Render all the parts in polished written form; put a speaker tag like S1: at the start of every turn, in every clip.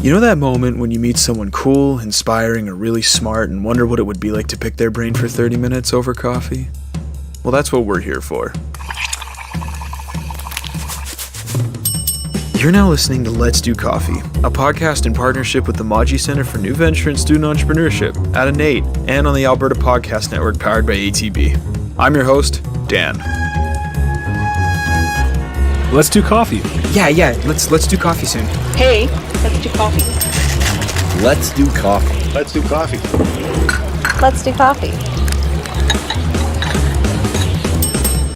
S1: You know that moment when you meet someone cool, inspiring, or really smart and wonder what it would be like to pick their brain for 30 minutes over coffee? Well, that's what we're here for. You're now listening to Let's Do Coffee, a podcast in partnership with the Maji Center for New Venture and Student Entrepreneurship at Innate and on the Alberta Podcast Network powered by ATB. I'm your host, Dan.
S2: Let's do coffee.
S3: Yeah. Let's do coffee soon.
S4: Hey, let's do coffee.
S5: Let's do coffee.
S6: Let's do coffee.
S4: Let's do coffee.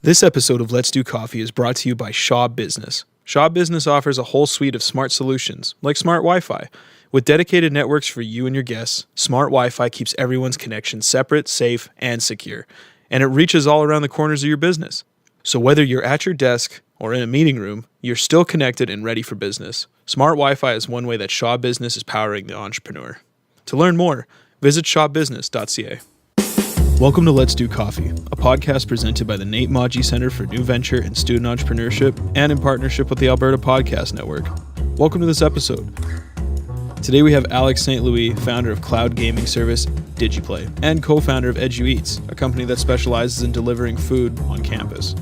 S1: This episode of Let's Do Coffee is brought to you by Shaw Business. Shaw Business offers a whole suite of smart solutions, like smart Wi-Fi. With dedicated networks for you and your guests, smart Wi-Fi keeps everyone's connection separate, safe, and secure. And it reaches all around the corners of your business. So whether you're at your desk or in a meeting room, you're still connected and ready for business. Smart Wi-Fi is one way that Shaw Business is powering the entrepreneur. To learn more, visit shawbusiness.ca. Welcome to Let's Do Coffee, a podcast presented by the Nate Maji Center for New Venture and Student Entrepreneurship and in partnership with the Alberta Podcast Network. Welcome to this episode. Today we have Alex St. Louis, founder of cloud gaming service DIGIPLAY and co-founder of EduEats, a company that specializes in delivering food on campus.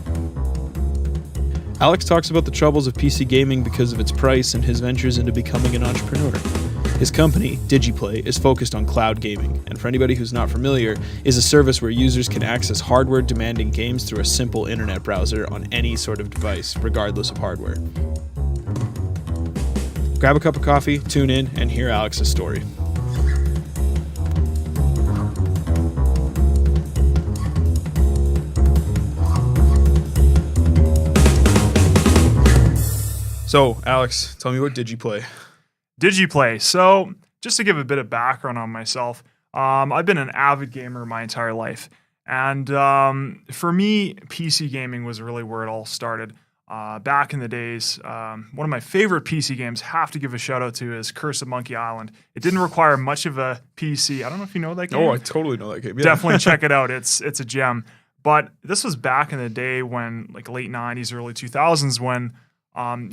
S1: Alex talks about the troubles of PC gaming because of its price and his ventures into becoming an entrepreneur. His company, DIGIPLAY, is focused on cloud gaming, and for anybody who's not familiar, is a service where users can access hardware-demanding games through a simple internet browser on any sort of device, regardless of hardware. Grab a cup of coffee, tune in, and hear Alex's story. So, Alex, tell me what DIGIPLAY.
S2: DIGIPLAY. So, just to give a bit of background on myself, I've been an avid gamer my entire life. And for me, PC gaming was really where it all started. Back in the days, one of my favorite PC games, have to give a shout out to, is Curse of Monkey Island. It didn't require much of a PC. I don't know if you know that game.
S1: Oh, I totally know that game. Yeah.
S2: Definitely check it out. It's a gem. But this was back in the day when, like late 90s, early 2000s, when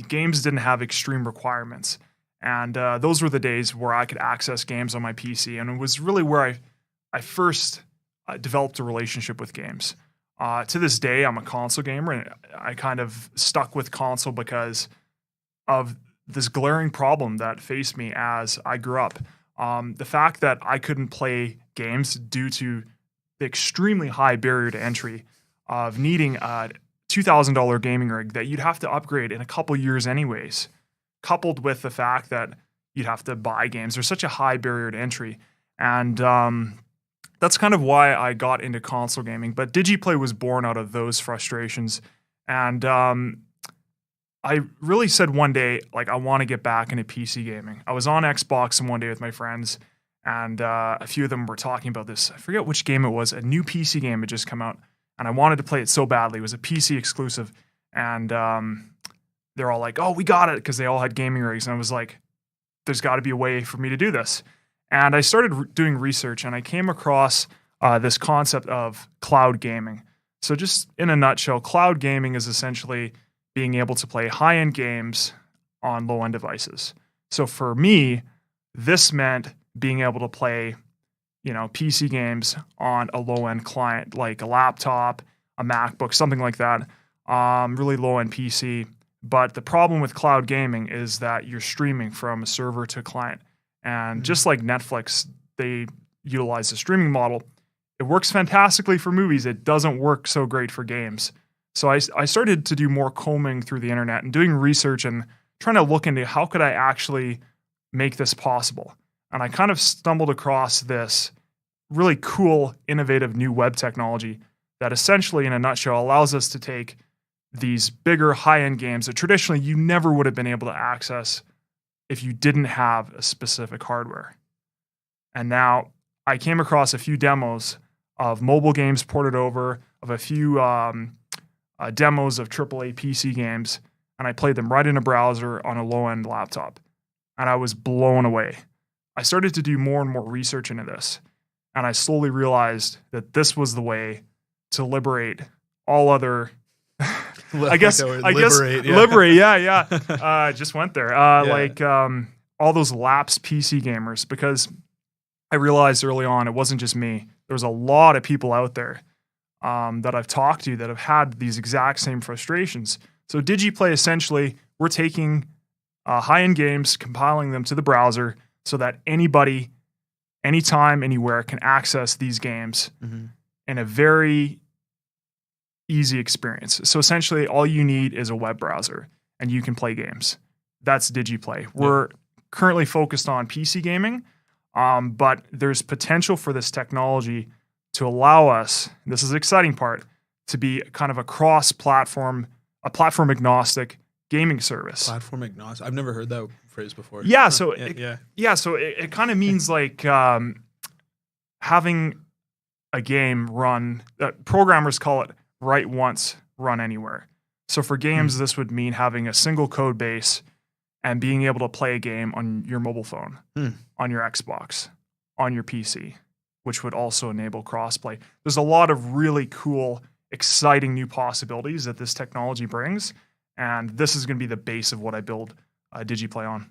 S2: games didn't have extreme requirements. And those were the days where I could access games on my PC. And it was really where I first developed a relationship with games. To this day, I'm a console gamer, and I kind of stuck with console because of this glaring problem that faced me as I grew up. The fact that I couldn't play games due to the extremely high barrier to entry of needing a $2,000 gaming rig that you'd have to upgrade in a couple years anyways, coupled with the fact that you'd have to buy games. There's such a high barrier to entry. And that's kind of why I got into console gaming. But DIGIPLAY was born out of those frustrations. And I really said one day, like, I want to get back into PC gaming. I was on Xbox one day with my friends, and a few of them were talking about this. I forget which game it was. A new PC game had just come out, and I wanted to play it so badly. It was a PC exclusive. And they're all like, oh, we got it, because they all had gaming rigs. And I was like, there's got to be a way for me to do this. And I started doing research, and I came across this concept of cloud gaming. So just in a nutshell, cloud gaming is essentially being able to play high-end games on low-end devices. So for me, this meant being able to play, PC games on a low-end client, like a laptop, a MacBook, something like that, really low-end PC. But the problem with cloud gaming is that you're streaming from a server to a client. And just like Netflix, they utilize the streaming model. It works fantastically for movies. It doesn't work so great for games. So I started to do more combing through the internet and doing research and trying to look into how could I actually make this possible. And I kind of stumbled across this really cool, innovative new web technology that essentially, in a nutshell, allows us to take these bigger high-end games that traditionally you never would have been able to access if you didn't have a specific hardware. And now I came across a few demos of mobile games ported over, of a few demos of AAA PC games, and I played them right in a browser on a low-end laptop. And I was blown away. I started to do more and more research into this, and I slowly realized that this was the way to liberate all other liberate. Yeah. Just went there. all those lapsed PC gamers, because I realized early on it wasn't just me. There was a lot of people out there that I've talked to that have had these exact same frustrations. So DigiPlay, essentially, we're taking high-end games, compiling them to the browser so that anybody, anytime, anywhere can access these games in a very easy experience. So essentially, all you need is a web browser and you can play games. That's DigiPlay. We're currently focused on PC gaming, but there's potential for this technology to allow us, this is the exciting part, to be kind of a cross-platform, a platform agnostic gaming service.
S1: Platform agnostic. I've never heard that phrase before.
S2: Yeah, so
S1: Yeah.
S2: it kind of means like having a game run. Programmers call it write once, run anywhere. So for games, this would mean having a single code base and being able to play a game on your mobile phone, on your Xbox, on your PC, which would also enable crossplay. There's a lot of really cool, exciting new possibilities that this technology brings. And this is going to be the base of what I build DigiPlay on.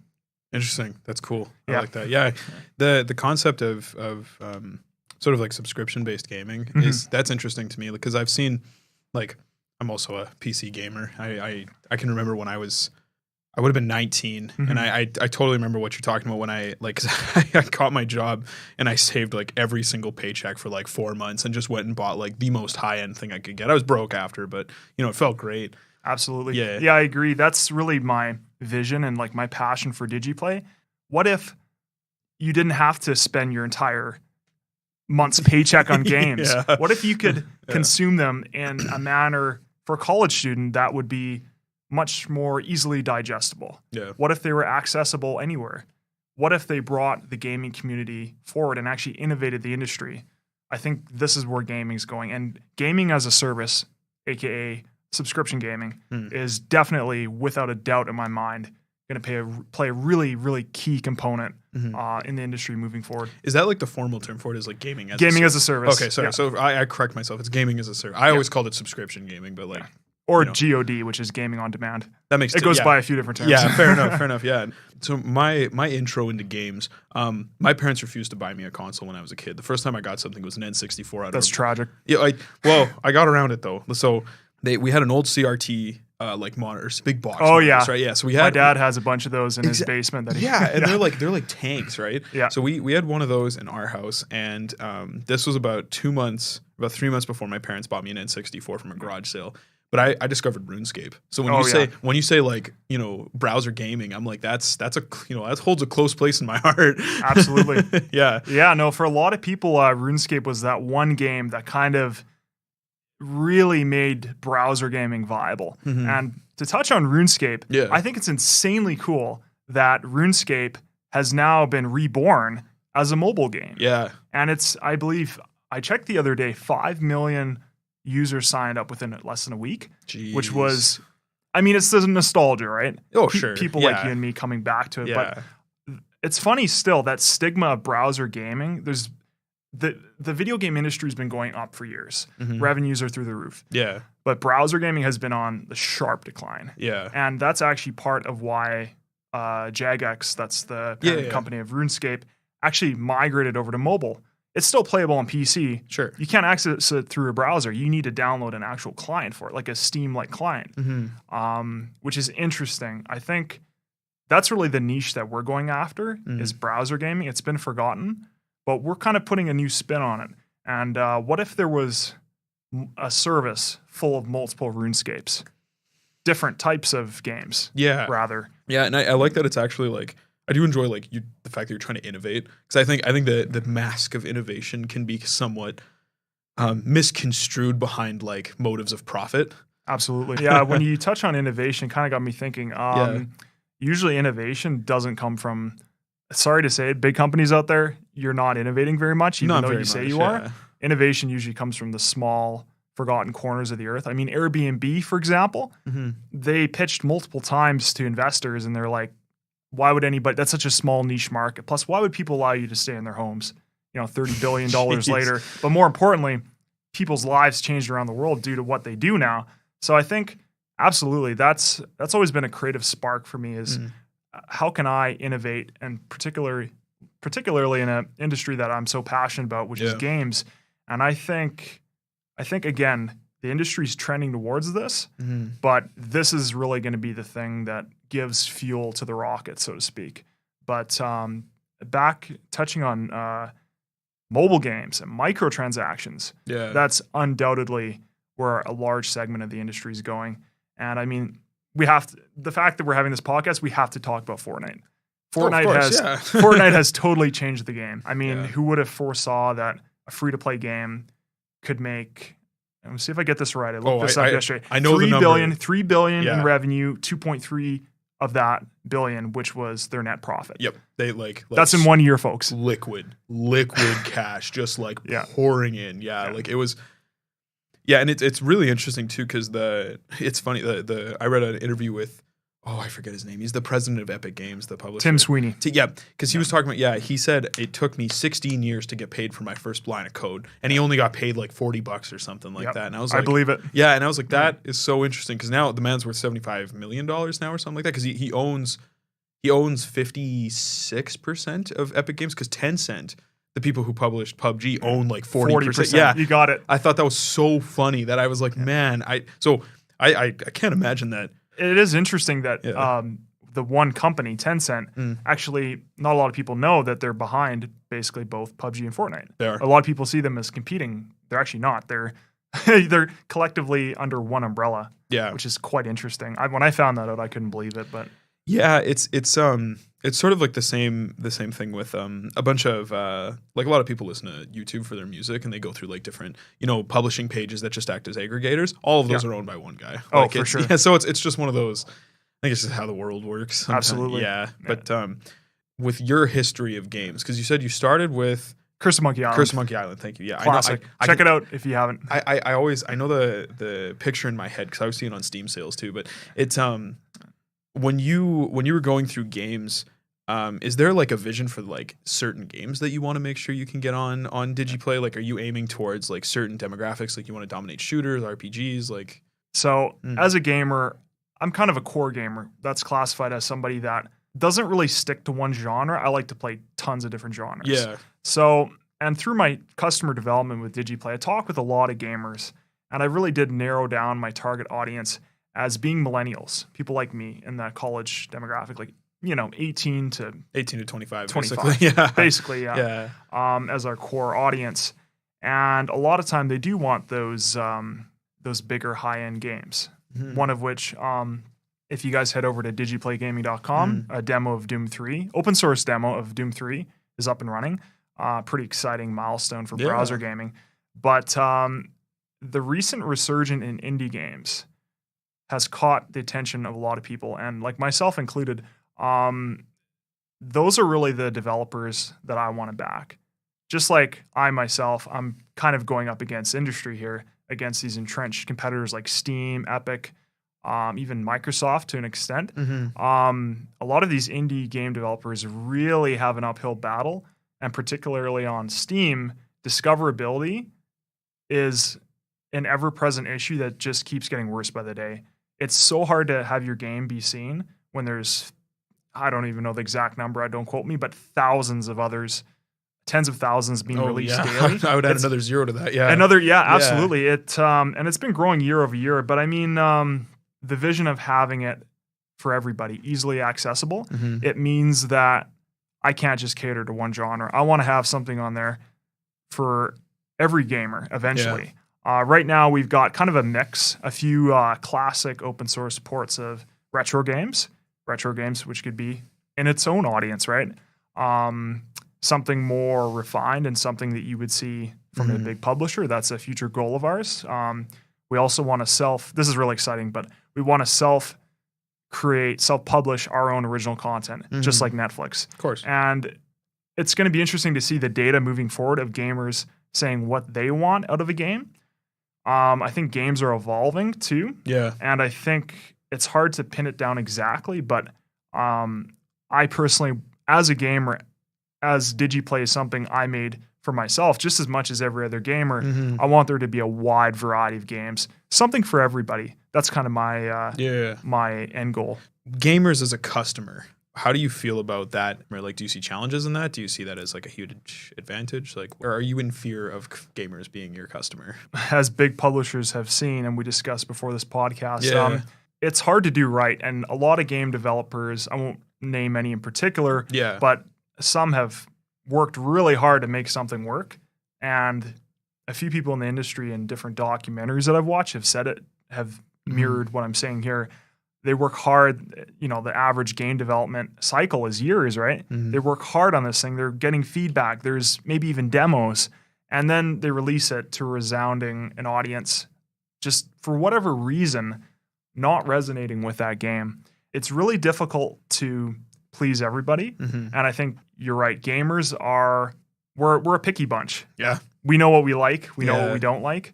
S1: Interesting. That's cool. I
S2: Yeah.
S1: like that. Yeah. The concept of sort of like subscription based gaming that's interesting to me because I've seen, like, I'm also a PC gamer. I can remember when I would have been 19 and I totally remember what you're talking about when I got my job and I saved like every single paycheck for like 4 months and just went and bought like the most high end thing I could get. I was broke after, but it felt great.
S2: Absolutely.
S1: Yeah.
S2: Yeah, I agree. That's really my vision and like my passion for DigiPlay. What if you didn't have to spend your entire month's paycheck on games?
S1: Yeah.
S2: What if you could consume them in a manner for a college student that would be much more easily digestible?
S1: Yeah.
S2: What if they were accessible anywhere? What if they brought the gaming community forward and actually innovated the industry? I think this is where gaming's going. And gaming as a service, aka subscription gaming, is definitely, without a doubt in my mind, going to play a really, really key component in the industry moving forward.
S1: Is that like the formal term for it? Is like gaming as
S2: Gaming
S1: a
S2: as a service.
S1: Okay, sorry.
S2: Yeah.
S1: So I correct myself. It's gaming as a service. I always called it subscription gaming, but like
S2: Or GOD, which is gaming on demand.
S1: that makes
S2: It goes by a few different terms.
S1: Yeah, fair enough. Yeah. So my intro into games, my parents refused to buy me a console when I was a kid. The first time I got something was an N64 out
S2: That's
S1: of
S2: tragic.
S1: Yeah, I got around it though. So we had an old CRT like monitors, big box.
S2: Oh,
S1: monitors,
S2: yeah.
S1: right. Yeah. So we had
S2: My dad has a bunch of those in his basement.
S1: and they're like tanks, right?
S2: Yeah.
S1: So we had one of those in our house, and this was about 3 months before my parents bought me an N64 from a garage sale. But I discovered RuneScape. So when you say like browser gaming, I'm like that holds a close place in my heart.
S2: Absolutely.
S1: Yeah.
S2: Yeah. No, for a lot of people, RuneScape was that one game that kind of really made browser gaming viable. And to touch on RuneScape, I think it's insanely cool that RuneScape has now been reborn as a mobile game.
S1: Yeah.
S2: And I believe, I checked the other day, 5 million users signed up within less than a week, which was, it's the nostalgia, right?
S1: Oh, sure.
S2: People like you and me coming back to it.
S1: Yeah.
S2: But it's funny still, that stigma of browser gaming, there's the video game industry has been going up for years. Revenues are through the roof.
S1: Yeah.
S2: But browser gaming has been on the sharp decline.
S1: Yeah.
S2: And that's actually part of why Jagex, that's the parent company of RuneScape, actually migrated over to mobile. It's still playable on PC.
S1: Sure.
S2: You can't access it through a browser. You need to download an actual client for it, like a Steam-like client, which is interesting. I think that's really the niche that we're going after is browser gaming. It's been forgotten, but we're kind of putting a new spin on it. And what if there was a service full of multiple RuneScapes? Different types of games.
S1: Yeah.
S2: Rather.
S1: Yeah, and I like that it's actually like, I do enjoy like the fact that you're trying to innovate, because I think the mask of innovation can be somewhat misconstrued behind like motives of profit.
S2: Absolutely. Yeah. When you touch on innovation, kind of got me thinking. Usually innovation doesn't come from, sorry to say it, big companies out there, you're not innovating very much, even though you say you are. Innovation usually comes from the small, forgotten corners of the earth. I mean, Airbnb, for example, they pitched multiple times to investors and they're like, why would anybody, that's such a small niche market. Plus, why would people allow you to stay in their homes, $30 billion later? But more importantly, people's lives changed around the world due to what they do now. So I think absolutely that's always been a creative spark for me is how can I innovate, and particularly in an industry that I'm so passionate about, which is games. And I think again, the industry's trending towards this, but this is really going to be the thing that gives fuel to the rocket, so to speak. But back touching on mobile games and microtransactions, that's undoubtedly where a large segment of the industry is going. And I mean, the fact that we're having this podcast, we have to talk about Fortnite. Fortnite has totally changed the game. I mean, who would have foresaw that a free-to-play game could make, let me see if I get this right. I looked this up yesterday.
S1: I know the number.
S2: $3 billion in revenue, 2.3 of that billion, which was their net profit.
S1: Yep. They
S2: that's in 1 year, folks.
S1: Liquid cash, just like pouring in. Yeah. Like it was. Yeah, and it's really interesting too, because it's funny. I read an interview with, I forget his name. He's the president of Epic Games, the publisher.
S2: Tim Sweeney.
S1: Because he was talking about, he said it took me 16 years to get paid for my first line of code, and he only got paid like $40 or something like that. And I was like,
S2: I believe it.
S1: Yeah, and I was like, that is so interesting, because now the man's worth $75 million now or something like that, because he owns 56% of Epic Games, because Tencent, the people who published PUBG, own like 40%. Yeah,
S2: you got it.
S1: I thought that was so funny that I was like, man, I can't imagine that.
S2: It is interesting that the one company, Tencent, actually not a lot of people know that they're behind basically both PUBG and Fortnite.
S1: They are.
S2: A lot of people see them as competing. They're actually not. They're collectively under one umbrella. Yeah, which is quite interesting. When I found that out, I couldn't believe it. But
S1: yeah, it's sort of like the same thing with a bunch of like a lot of people listen to YouTube for their music, and they go through like different publishing pages that just act as aggregators. All of those are owned by one guy.
S2: Oh, for sure.
S1: Yeah, so it's just one of those. I think it's just how the world works sometimes.
S2: Absolutely.
S1: Yeah. But with your history of games, because you said you started with
S2: Curse of Monkey Island.
S1: Thank you. Yeah,
S2: classic. Check it out if you haven't.
S1: I know the picture in my head, because I was seeing it on Steam sales too. But it's when you were going through games, is there like a vision for like certain games that you want to make sure you can get on DigiPlay? Like, are you aiming towards like certain demographics? Like, you want to dominate shooters, RPGs? Like,
S2: so as a gamer, I'm kind of a core gamer. That's classified as somebody that doesn't really stick to one genre. I like to play tons of different genres.
S1: Yeah.
S2: So, and through my customer development with DigiPlay, I talk with a lot of gamers, and I really did narrow down my target audience as being millennials, people like me in that college demographic, like 18 to
S1: 25,
S2: basically, yeah. As our core audience, and a lot of time they do want those bigger high end games. One of which, if you guys head over to digiplaygaming.com, a demo of Doom 3, open source demo of Doom 3 is up and running. Pretty exciting milestone for browser gaming. But the recent resurgence in indie games has caught the attention of a lot of people, and like myself included. Those are really the developers that I want to back. Just like I myself, I'm kind of going up against industry here, against these entrenched competitors like Steam, Epic, even Microsoft to an extent. A lot of these indie game developers really have an uphill battle, and particularly on Steam, discoverability is an ever-present issue that just keeps getting worse by the day. It's so hard to have your game be seen when there's, I don't even know the exact number, don't quote me, but thousands of others, tens of thousands being released daily.
S1: I would add another zero to that. Yeah.
S2: Absolutely. And it's been growing year over year, but I mean, the vision of having it for everybody, easily accessible, it means that I can't just cater to one genre. I want to have something on there for every gamer eventually. Yeah. Right now, we've got kind of a mix, a few classic open source ports of retro games, which could be in its own audience, right? Something more refined and something that you would see from a big publisher. That's a future goal of ours. We also want to this is really exciting, but we want to self-publish our own original content, just like Netflix.
S1: Of course.
S2: And it's going to be interesting to see the data moving forward of gamers saying what they want out of a game. I think games are evolving too.
S1: Yeah.
S2: And I think it's hard to pin it down exactly, but I personally, as a gamer, as DigiPlay is something I made for myself, just as much as every other gamer, I want there to be a wide variety of games, something for everybody. That's kind of my my end goal.
S1: Gamers as a customer, How do you feel about that? Or like, do you see challenges in that? Do you see that as like a huge advantage? Like, or are you in fear of gamers being your customer?
S2: As big publishers have seen, and we discussed before this podcast,
S1: Yeah.
S2: it's hard to do right. And a lot of game developers, I won't name any in particular,
S1: Yeah.
S2: but some have worked really hard to make something work. And a few people in the industry and different documentaries that I've watched have mirrored what I'm saying here. They work hard. You know, the average game development cycle is years, right? They work hard on this thing. They're getting feedback. There's maybe even demos. And then they release it to resounding an audience just for whatever reason not resonating with that game. It's really difficult to please everybody. And I think you're right. Gamers we're a picky bunch.
S1: Yeah.
S2: We know what we like. We know
S1: Yeah.
S2: what we don't like.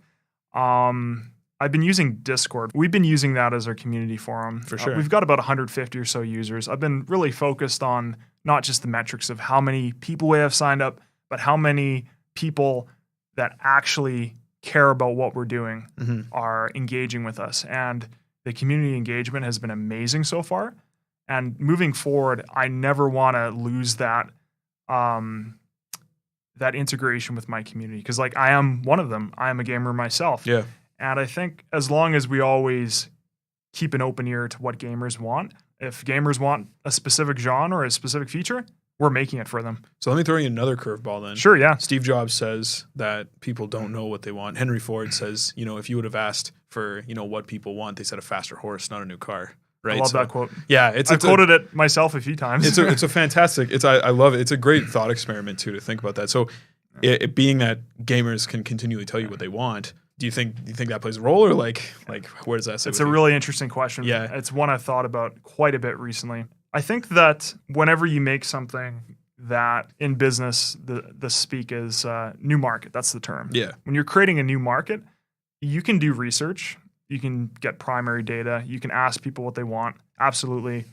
S2: I've been using Discord. We've been using that as our community forum.
S1: For sure.
S2: We've got about 150 or so users. I've been really focused on not just the metrics of how many people we have signed up, but how many people that actually care about what we're doing are engaging with us. And the community engagement has been amazing so far. And moving forward, I never want to lose that that integration with my community, because like I am one of them. I am a gamer myself.
S1: Yeah.
S2: And I think as long as we always keep an open ear to what gamers want, if gamers want a specific genre or a specific feature, we're making it for them.
S1: So let me throw you another curveball then.
S2: Sure, yeah.
S1: Steve Jobs says that people don't know what they want. Henry Ford says, you know, if you would have asked for, you know, what people want, they said a faster horse, not a new car. Right.
S2: I love that quote.
S1: Yeah,
S2: I quoted it myself a few times.
S1: It's a fantastic. I love it. It's a great thought experiment too to think about that. So, it being that gamers can continually tell you what they want, do you think that plays a role, or like where does that sit?
S2: It's a really interesting question.
S1: Yeah.
S2: It's one I've thought about quite a bit recently. I think that whenever you make something that in business the speak is new market, that's the term.
S1: Yeah.
S2: When you're creating a new market, you can do research. You can get primary data. You can ask people what they want. Absolutely.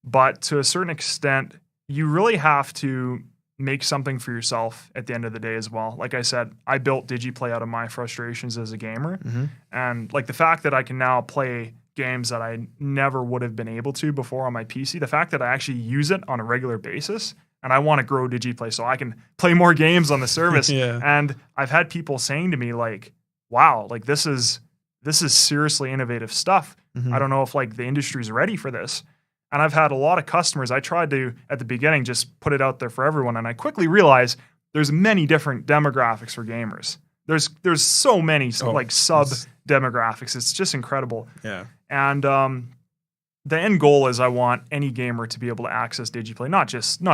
S2: But to a certain extent, you really have to make something for yourself at the end of the day as well. Like I said, I built DigiPlay out of my frustrations as a gamer. And like the fact that I can now play games that I never would have been able to before on my PC, the fact that I actually use it on a regular basis, and I want to grow DigiPlay so I can play more games on the service.
S1: Yeah.
S2: And I've had people saying to me like, wow, like this is seriously innovative stuff. I don't know if like the industry's ready for this. And I've had a lot of customers. I tried to, at the beginning, just put it out there for everyone. And I quickly realized there's many different demographics for gamers. There's so many like sub demographics. It's just incredible.
S1: Yeah.
S2: And the end goal is I want any gamer to be able to access DigiPlay, not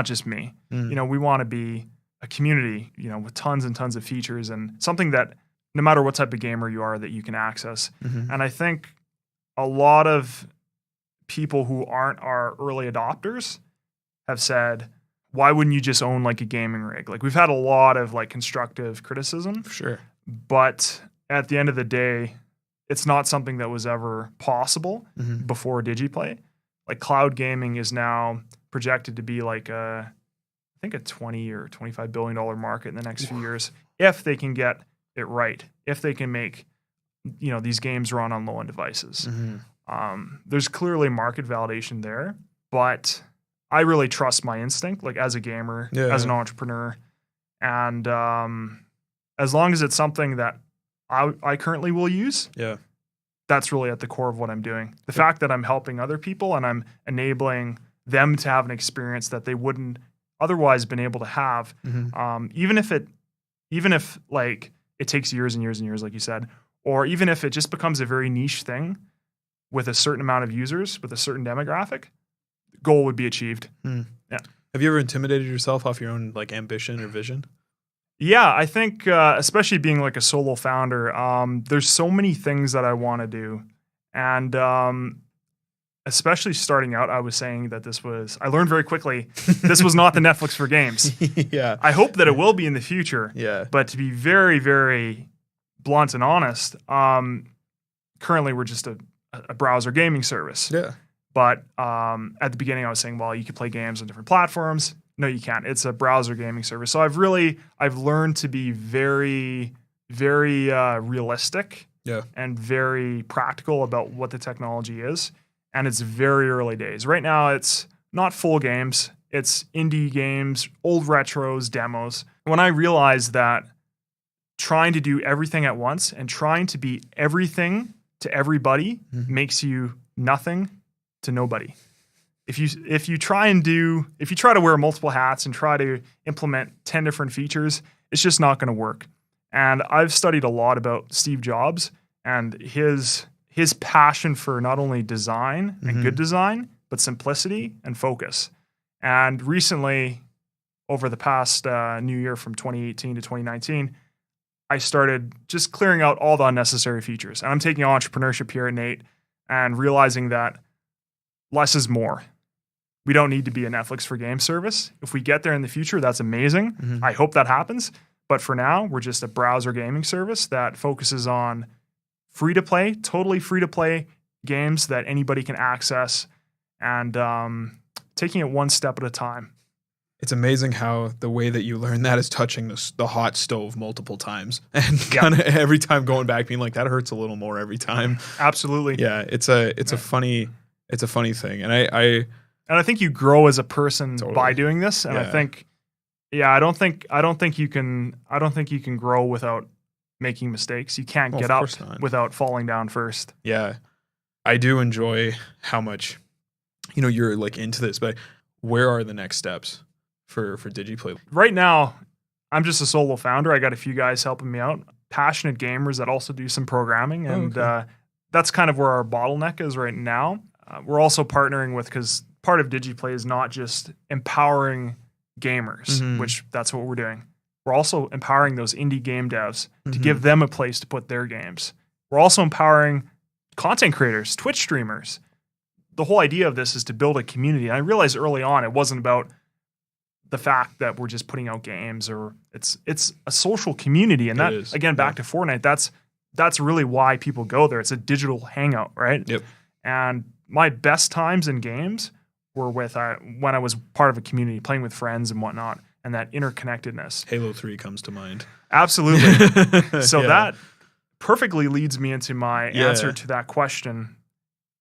S2: just me. You know, we want to be a community, you know, with tons and tons of features and something that no matter what type of gamer you are that you can access. And I think a lot of people who aren't our early adopters have said, why wouldn't you just own like a gaming rig? Like we've had a lot of like constructive criticism,
S1: For sure.
S2: but at the end of the day, it's not something that was ever possible before DigiPlay. Like cloud gaming is now projected to be like I think a $20 or $25 billion market in the next few years if they can get it right, if they can make, you know, these games run on low-end devices. There's clearly market validation there, but I really trust my instinct, like as a gamer, as an entrepreneur. And as long as it's something that I currently will use, that's really at the core of what I'm doing. The fact that I'm helping other people and I'm enabling them to have an experience that they wouldn't otherwise been able to have, even if like it takes years and years and years, like you said, or even if it just becomes a very niche thing with a certain amount of users, with a certain demographic, goal would be achieved. Yeah.
S1: Have you ever intimidated yourself off your own like ambition or vision?
S2: Yeah, I think especially being like a solo founder, there's so many things that I want to do. And especially starting out, I was saying that I learned very quickly, this was not the Netflix for games.
S1: Yeah.
S2: I hope that it will be in the future.
S1: Yeah.
S2: But to be very, very blunt and honest, currently we're just a browser gaming service.
S1: Yeah.
S2: But at the beginning, I was saying, well, you can play games on different platforms. No, you can't. It's a browser gaming service. So I've learned to be very, very realistic and very practical about what the technology is. And it's very early days. Right now, it's not full games. It's indie games, old retros, demos. When I realized that trying to do everything at once and trying to be everything to everybody makes you nothing to nobody. If you try to wear multiple hats and try to implement 10 different features, it's just not going to work. And I've studied a lot about Steve Jobs and his passion for not only design and good design, but simplicity and focus. And recently, over the past new year from 2018 to 2019, I started just clearing out all the unnecessary features. And I'm taking entrepreneurship here at Nate and realizing that less is more. We don't need to be a Netflix for game service. If we get there in the future, that's amazing. I hope that happens. But for now, we're just a browser gaming service that focuses on free-to-play, totally free-to-play games that anybody can access, and taking it one step at a time.
S1: It's amazing how the way that you learn that is touching the hot stove multiple times and kind of every time going back being like, that hurts a little more every time.
S2: Absolutely.
S1: Yeah, it's a funny thing. And
S2: I think you grow as a person by doing this. And
S1: Yeah.
S2: I don't think you can grow without making mistakes. You can't get up without falling down first.
S1: Yeah. I do enjoy how much, you're like into this, but where are the next steps for DigiPlay?
S2: Right now, I'm just a solo founder. I got a few guys helping me out, passionate gamers that also do some programming. And that's kind of where our bottleneck is right now. We're also partnering with, because part of DigiPlay is not just empowering gamers, which that's what we're doing. We're also empowering those indie game devs to give them a place to put their games. We're also empowering content creators, Twitch streamers. The whole idea of this is to build a community. And I realized early on it wasn't about the fact that we're just putting out games, or it's a social community. And that is, again, back to Fortnite, that's really why people go there. It's a digital hangout, right?
S1: Yep.
S2: And my best times in games were with when I was part of a community, playing with friends and whatnot, and that interconnectedness.
S1: Halo 3 comes to mind.
S2: Absolutely. So that perfectly leads me into my answer to that question.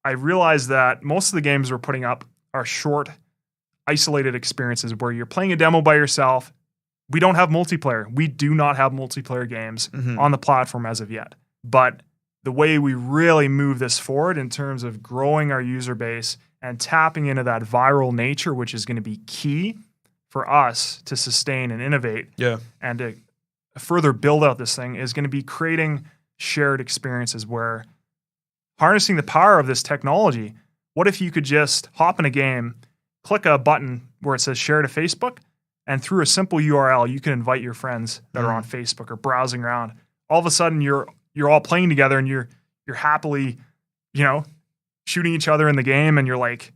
S2: I realized that most of the games we're putting up are short, isolated experiences where you're playing a demo by yourself. We don't have multiplayer. We do not have multiplayer games on the platform as of yet. But the way we really move this forward in terms of growing our user base and tapping into that viral nature, which is going to be key for us to sustain and innovate and to further build out this thing, is going to be creating shared experiences where harnessing the power of this technology. What if you could just hop in a game, click a button where it says share to Facebook, and through a simple URL, you can invite your friends that are on Facebook or browsing around. All of a sudden, you're all playing together and you're happily, shooting each other in the game, and you're like,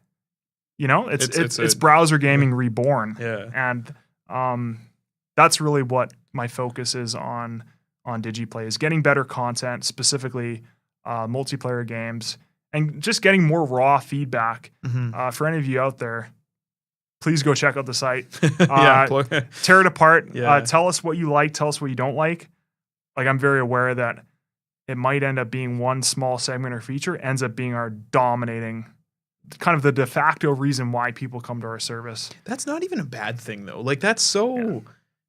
S2: it's browser gaming reborn.
S1: Yeah.
S2: And that's really what my focus is on DigiPlay, is getting better content, specifically multiplayer games, and just getting more raw feedback. For any of you out there, please go check out the site. Tear it apart. Tell us what you like. Tell us what you don't like. Like, I'm very aware that it might end up being one small segment or feature ends up being our dominating, kind of the de facto reason why people come to our service.
S1: That's not even a bad thing, though. Like, that's so...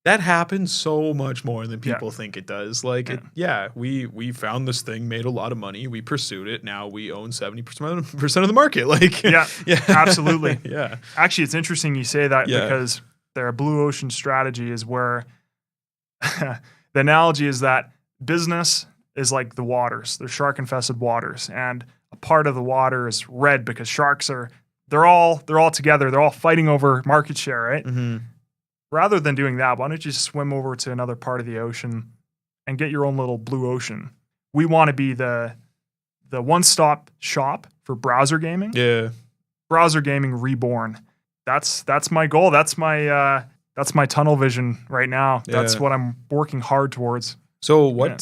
S1: That happens so much more than people think it does. Like, we found this thing, made a lot of money, we pursued it, now we own 70% of the market. Like,
S2: absolutely.
S1: Yeah.
S2: Actually, it's interesting you say that because their blue ocean strategy is where the analogy is that business is like the waters. They're shark-infested waters, and a part of the water is red because sharks they're all together. They're all fighting over market share, right? Rather than doing that, why don't you just swim over to another part of the ocean and get your own little blue ocean? We want to be the one-stop shop for browser gaming. Yeah. Browser gaming reborn. That's my goal. That's my tunnel vision right now. That's what I'm working hard towards.
S1: So what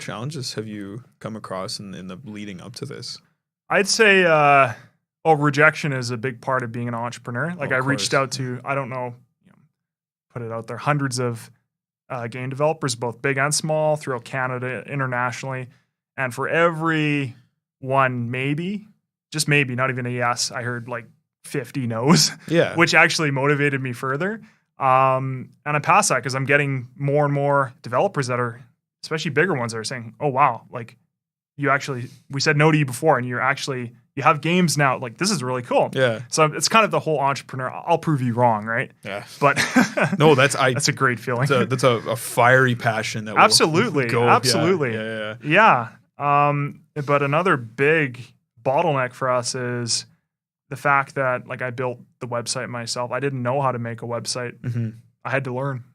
S1: challenges have you come across in the leading up to this?
S2: I'd say rejection is a big part of being an entrepreneur. Like, I reached out to, I don't know, put it out there, hundreds of game developers, both big and small, throughout Canada, internationally. And for every one, maybe, just maybe, not even a yes, I heard like 50 no's,
S1: Yeah.
S2: which actually motivated me further. And I passed that because I'm getting more and more developers that are, especially bigger ones, that are saying, "Oh wow, like we said no to you before, and you have games now. Like this is really cool."
S1: Yeah.
S2: So it's kind of the whole entrepreneur. I'll prove you wrong, right?
S1: Yeah.
S2: But
S1: No,
S2: that's a great feeling.
S1: that's a fiery passion that
S2: Absolutely.
S1: will go.
S2: Absolutely.
S1: Yeah.
S2: But another big bottleneck for us is the fact that like I built the website myself. I didn't know how to make a website.
S1: Mm-hmm.
S2: I had to learn.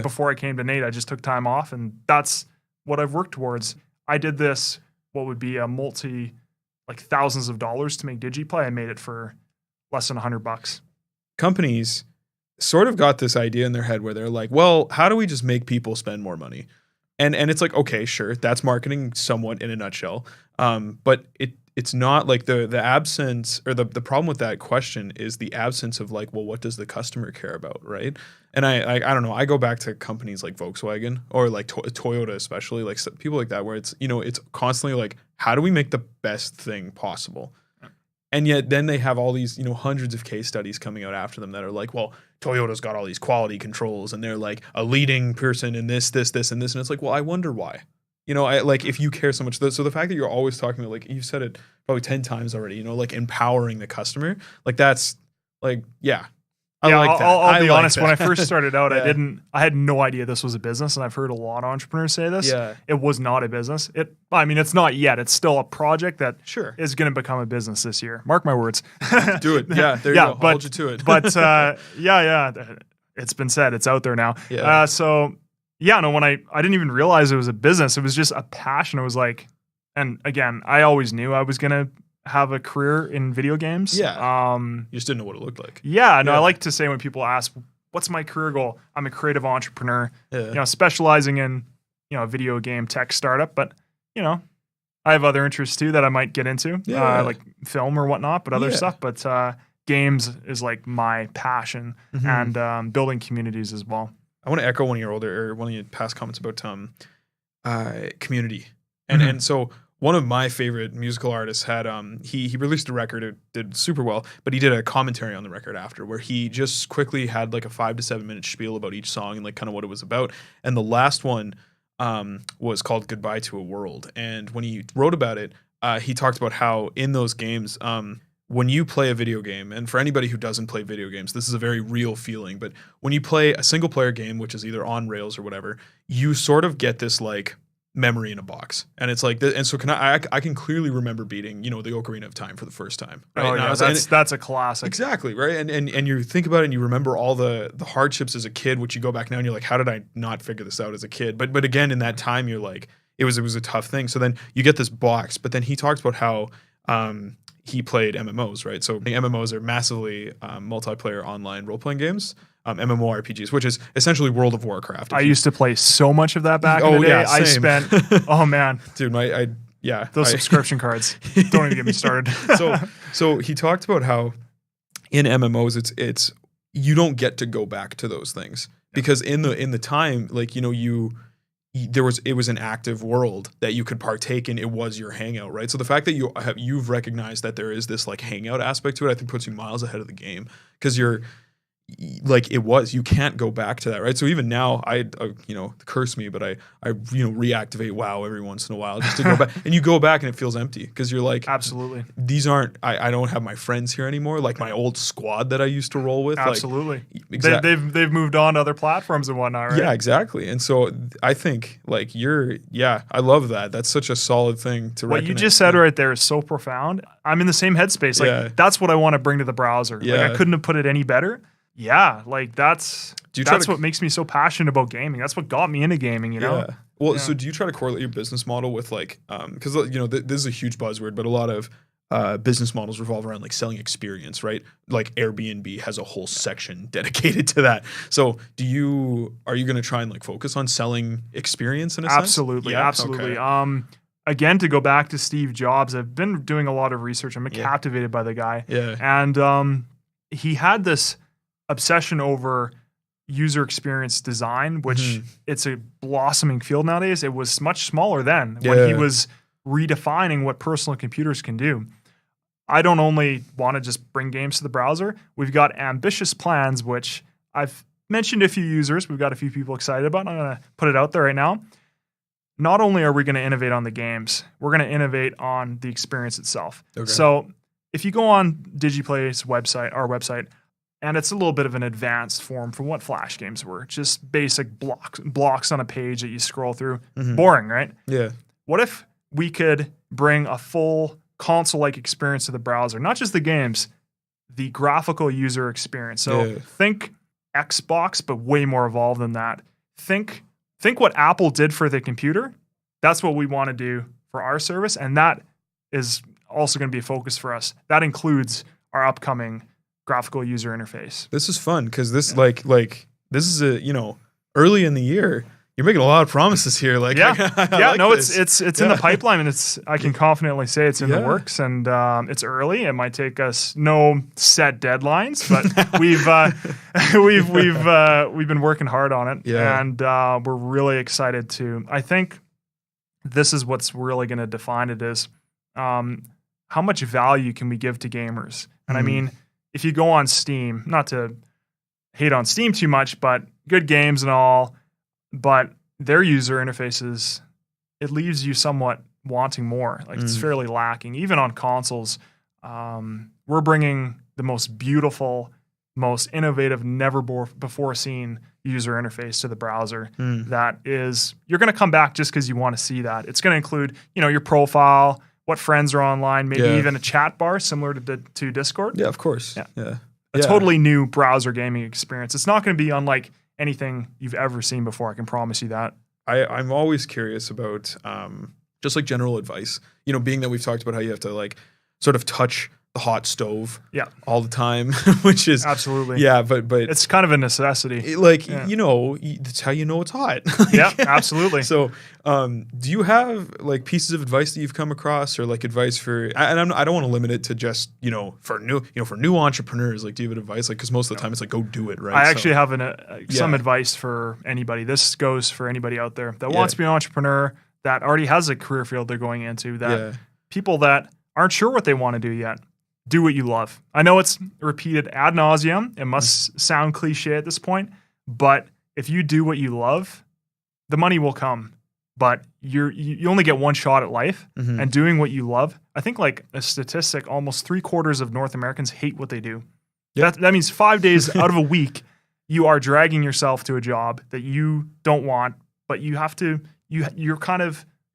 S2: Before I came to Nate, I just took time off, and that's what I've worked towards. I did this, what would be a thousands of dollars to make DigiPlay. I made it for less than $100.
S1: Companies sort of got this idea in their head where they're like, well, how do we just make people spend more money? And it's like, okay, sure, that's marketing somewhat in a nutshell. But it's not like the absence, or the problem with that question is the absence of like, well, what does the customer care about, right? And I don't know, I go back to companies like Volkswagen or like Toyota, especially like people like that, where it's, it's constantly like, how do we make the best thing possible? And yet then they have all these, hundreds of case studies coming out after them that are like, well, Toyota's got all these quality controls and they're like a leading person in this, and this. And it's like, well, I wonder why. If you care so much. So the fact that you're always talking about, like, you've said it probably 10 times already, like empowering the customer, like that's like, yeah. I like that.
S2: I'll be honest.
S1: That.
S2: When I first started out, I had no idea this was a business. And I've heard a lot of entrepreneurs say this.
S1: Yeah.
S2: It was not a business. It's not yet. It's still a project that
S1: Sure
S2: is going to become a business this year. Mark my words.
S1: Do it. Yeah. There you go. I'll hold you to it.
S2: But it's been said. It's out there now.
S1: Yeah.
S2: When I didn't even realize it was a business. It was just a passion. It was like, and again, I always knew I was going to have a career in video games.
S1: Yeah. You just didn't know what it looked like.
S2: Yeah. No, I like to say when people ask, what's my career goal? I'm a creative entrepreneur, specializing in, a video game tech startup, but, I have other interests too that I might get into, like film or whatnot, but other stuff. But games is like my passion, and building communities as well.
S1: I want to echo one of your past comments about community. And so one of my favorite musical artists had he released a record. It did super well, but he did a commentary on the record after, where he just quickly had like a 5 to 7 minute spiel about each song and like kind of what it was about. And the last one was called "Goodbye to a World." And when he wrote about it, he talked about how in those games, when you play a video game, and for anybody who doesn't play video games, this is a very real feeling. But when you play a single player game, which is either on rails or whatever, you sort of get this like memory in a box, and it's like, and so I can clearly remember beating the Ocarina of Time for the first time. Right?
S2: Oh yeah, that's a classic.
S1: Exactly, right. And you think about it and you remember all the hardships as a kid, which you go back now and you're like, how did I not figure this out as a kid? But again, in that time, you're like, it was a tough thing. So then you get this box, but then he talks about how he played MMOs, right? So MMOs are massively multiplayer online role-playing games. MMORPGs, which is essentially World of Warcraft.
S2: I used to play so much of that back in the day.
S1: Yeah,
S2: I spent, oh man,
S1: dude,
S2: those subscription cards. Don't even get me started.
S1: So he talked about how in MMOs it's you don't get to go back to those things because in the time, like it was an active world that you could partake in. It was your hangout, right? So the fact that you've recognized that there is this like hangout aspect to it, I think puts you miles ahead of the game, because you're like, you can't go back to that, right? So even now, curse me, but I reactivate WoW every once in a while just to go back, and you go back and it feels empty because you're like,
S2: absolutely,
S1: these aren't. I don't have my friends here anymore, like my old squad that I used to roll with.
S2: Absolutely, they've moved on to other platforms and whatnot, right?
S1: Yeah, exactly. And so I think like I love that. That's such a solid thing to.
S2: What you just said right there is so profound. I'm in the same headspace. Like that's what I want to bring to the browser.
S1: Yeah.
S2: Like I couldn't have put it any better. Yeah, like that's what makes me so passionate about gaming. That's what got me into gaming,
S1: Yeah. Well, so do you try to correlate your business model with like, because this is a huge buzzword, but a lot of business models revolve around like selling experience, right? Like Airbnb has a whole section dedicated to that. So are you going to try and like focus on selling experience in a sense?
S2: Absolutely.
S1: Okay.
S2: Again, to go back to Steve Jobs, I've been doing a lot of research. I'm captivated by the guy.
S1: Yeah.
S2: And he had this obsession over user experience design, which it's a blossoming field nowadays. It was much smaller then when he was redefining what personal computers can do. I don't only want to just bring games to the browser. We've got ambitious plans, which I've mentioned a few users. We've got a few people excited about. I'm going to put it out there right now. Not only are we going to innovate on the games, we're going to innovate on the experience itself. Okay. So if you go on DigiPlay's website, our website, and it's a little bit of an advanced form from what Flash games were, just basic blocks on a page that you scroll through. Boring, right?
S1: Yeah.
S2: What if we could bring a full console-like experience to the browser? Not just the games, the graphical user experience. So think Xbox, but way more evolved than that. Think what Apple did for the computer. That's what we want to do for our service, and that is also going to be a focus for us. That includes our upcoming graphical user interface.
S1: This is fun because this like this is early in the year. You're making a lot of promises here. Like,
S2: I
S1: like
S2: it's in the pipeline, and I can confidently say it's in the works, and it's early. It might take us no set deadlines, but we've been working hard on it, and we're really excited to. I think this is what's really going to define it is how much value can we give to gamers, and I mean, if you go on Steam, not to hate on Steam too much, but good games and all. But their user interfaces, it leaves you somewhat wanting more. Like it's fairly lacking. Even on consoles, we're bringing the most beautiful, most innovative, never before seen user interface to the browser. That is, you're going to come back just because you want to see that. It's going to include, your profile, what friends are online, maybe even a chat bar similar to Discord.
S1: Yeah, of course.
S2: Yeah. A totally new browser gaming experience. It's not going to be unlike anything you've ever seen before. I can promise you that.
S1: I'm always curious about just like general advice. Being that we've talked about how you have to like sort of touch the hot stove all the time, which is
S2: absolutely
S1: but
S2: it's kind of a necessity.
S1: That's how you know it's hot.
S2: Absolutely.
S1: So, do you have like pieces of advice that you've come across, or like advice for? And I don't want to limit it to just for new entrepreneurs. Like, do you have advice? Like, because most of the time it's like go do it, right?
S2: I actually have some advice for anybody. This goes for anybody out there that wants to be an entrepreneur, that already has a career field they're going into. That people that aren't sure what they want to do yet. Do what you love. I know it's repeated ad nauseum. It must sound cliche at this point, but if you do what you love, the money will come. But you only get one shot at life, and doing what you love. I think like a statistic, almost 3/4 of North Americans hate what they do. That means 5 days out of a week, you are dragging yourself to a job that you don't want, but you have to. You're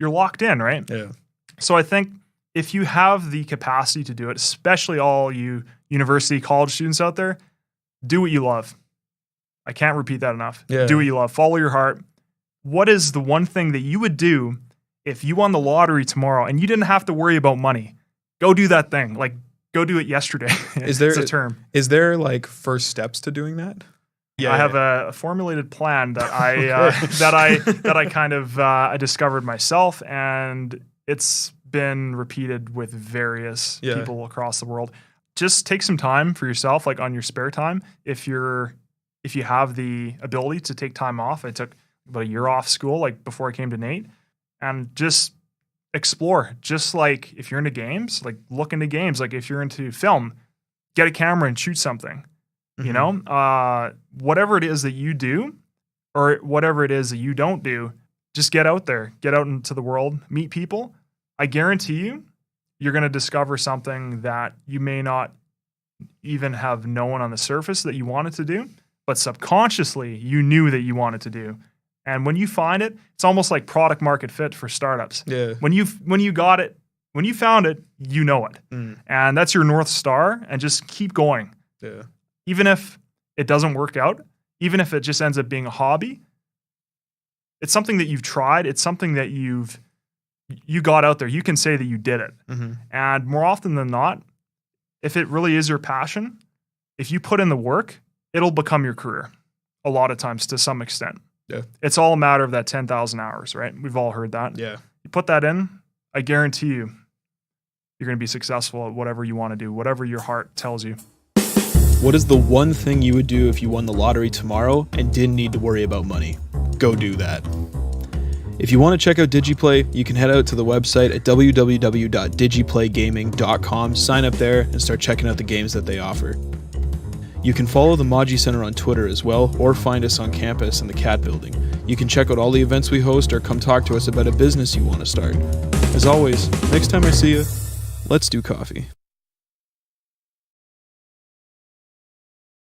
S2: locked in, right?
S1: Yeah.
S2: So I think, if you have the capacity to do it, especially all you university, college students out there, do what you love. I can't repeat that enough.
S1: Yeah.
S2: Do what you love. Follow your heart. What is the one thing that you would do if you won the lottery tomorrow and you didn't have to worry about money? Go do that thing. Like, go do it yesterday. It's a term.
S1: Is there like first steps to doing that?
S2: Yeah, I have a formulated plan that I discovered myself, and it's been repeated with various people across the world. Just take some time for yourself, like on your spare time. If you have the ability to take time off. I took about a year off school, like before I came to Nate, and just explore. Just like if you're into games, like look into games. Like if you're into film, get a camera and shoot something. Whatever it is that you do, or whatever it is that you don't do, just get out there, get out into the world, meet people. I guarantee you're going to discover something that you may not even have known on the surface that you wanted to do, but subconsciously you knew that you wanted to do. And when you find it, it's almost like product market fit for startups.
S1: Yeah.
S2: When you got it, when you found it, you know it. And that's your North Star, and just keep going.
S1: Yeah.
S2: Even if it doesn't work out, even if it just ends up being a hobby, it's something that you've tried. It's something that you got out there. You can say that you did it. And more often than not, if it really is your passion, if you put in the work, it'll become your career a lot of times to some extent.
S1: Yeah.
S2: It's all a matter of that 10,000 hours, right? We've all heard that.
S1: Yeah.
S2: You put that in, I guarantee you're going to be successful at whatever you want to do, whatever your heart tells you.
S1: What is the one thing you would do if you won the lottery tomorrow and didn't need to worry about money? Go do that. If you want to check out DigiPlay, you can head out to the website at www.digiplaygaming.com, sign up there, and start checking out the games that they offer. You can follow the Maji Center on Twitter as well, or find us on campus in the CAT building. You can check out all the events we host or come talk to us about a business you want to start. As always, next time I see you, let's do coffee.